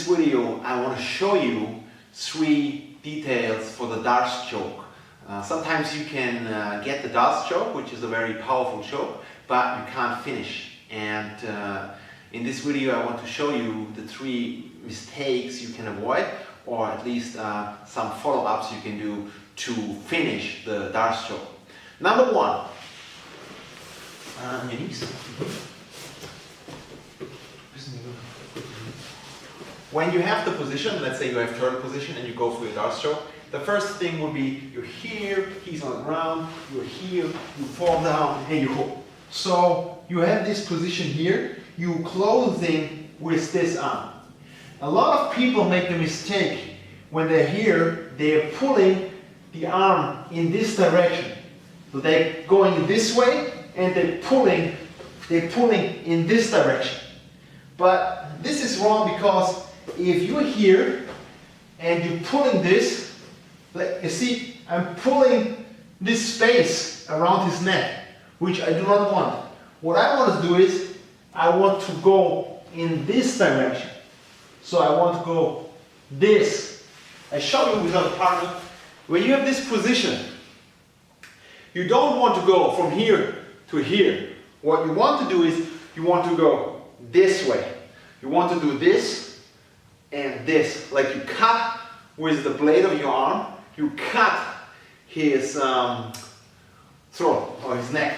this video I want to show you 3 details for the Darce Choke. Sometimes you can get the Darce Choke, which is a very powerful choke, but you can't finish. And in this video I want to show you the 3 mistakes you can avoid, or at least some follow-ups you can do to finish the Darce Choke. Number 1, on your knees. When you have the position, let's say you have turtle position and you go for your Darce Choke, the first thing would be you're here, he's on the ground, you're here, you fall down and you hold. So you have this position here, you closing with this arm. A lot of people make the mistake when they're here, they're pulling the arm in this direction. So they're going this way and they're pulling in this direction. But this is wrong, because if you're here and you're pulling this, like you see, I'm pulling this space around his neck, which I do not want. What I want to do is, I want to go in this direction. So I want to go this. I show you without a partner. When you have this position, you don't want to go from here to here. What you want to do is, you want to go this way. You want to do this and this, like you cut with the blade of your arm, you cut his throat or his neck.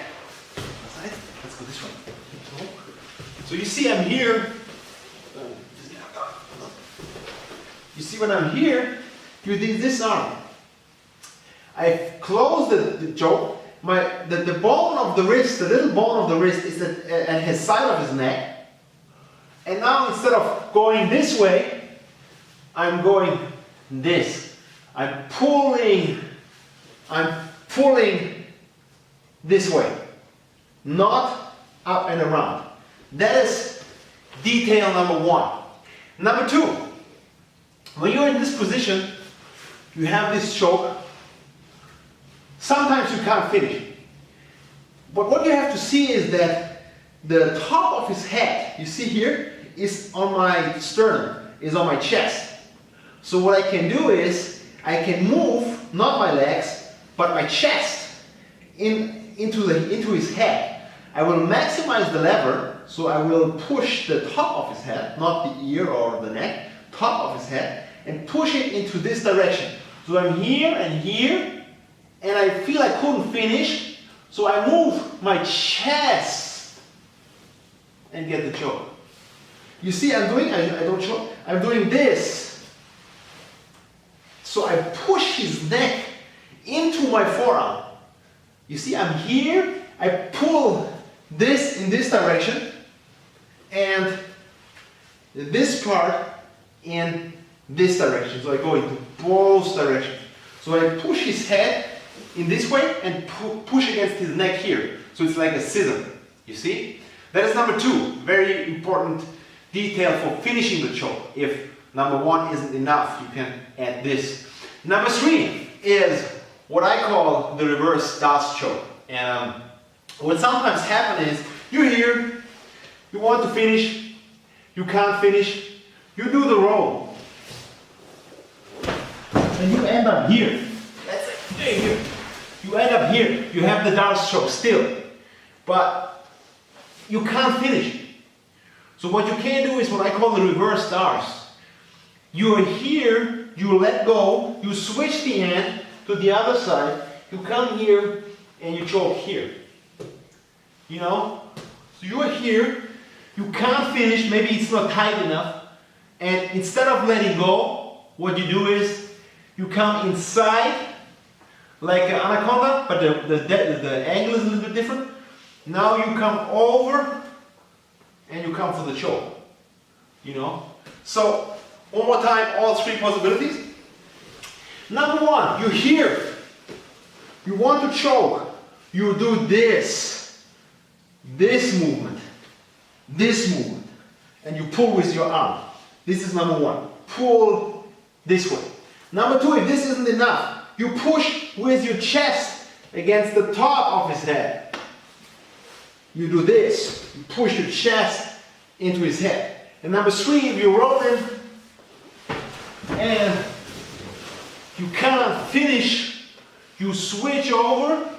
Let's go this way. So you see I'm here. You see when I'm here, you do this arm. I've closed the choke. The bone of the wrist, the little bone of the wrist is at his side of his neck. And now instead of going this way, I'm going this. I'm pulling this way, not up and around. That is detail number 1. Number 2, when you're in this position, you have this choke. Sometimes you can't finish. But what you have to see is that the top of his head, you see here, is on my sternum, is on my chest. So what I can do is, I can move, not my legs, but my chest into his head. I will maximize the lever, so I will push the top of his head, not the ear or the neck, top of his head, and push it into this direction. So I'm here and here, and I feel I couldn't finish, so I move my chest and get the choke. You see I don't choke, I'm doing this. So I push his neck into my forearm. You see I'm here, I pull this in this direction, and this part in this direction. So I go into both directions. So I push his head in this way and push against his neck here. So it's like a scissor, you see? That is number 2, very important detail for finishing the choke. If number 1 isn't enough, you can add this. Number 3 is what I call the reverse Darce Choke. What sometimes happens is, you're here, you want to finish, you can't finish, you do the roll, and you end up here. That's it, here. You end up here, you have the Darce Choke still, but you can't finish. So what you can do is what I call the reverse Darce. You are here, you let go, you switch the end to the other side, you come here and you choke here. You know? So you are here, you can't finish, maybe it's not tight enough, and instead of letting go, what you do is you come inside like an anaconda, but the angle is a little bit different. Now you come over and you come for the choke. You know? So one more time, all 3 possibilities. Number 1, you're here. You want to choke. You do this movement, and you pull with your arm. This is number 1. Pull this way. Number 2, if this isn't enough, you push with your chest against the top of his head. You do this. You push your chest into his head. And number 3, if you roll in, and you can't finish, you switch over,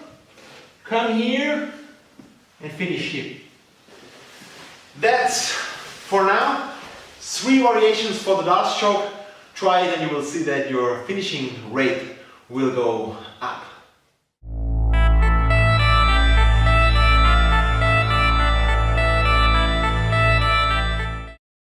come here, and finish here. That's, for now, 3 variations for the Darce Choke. Try it and you will see that your finishing rate will go up.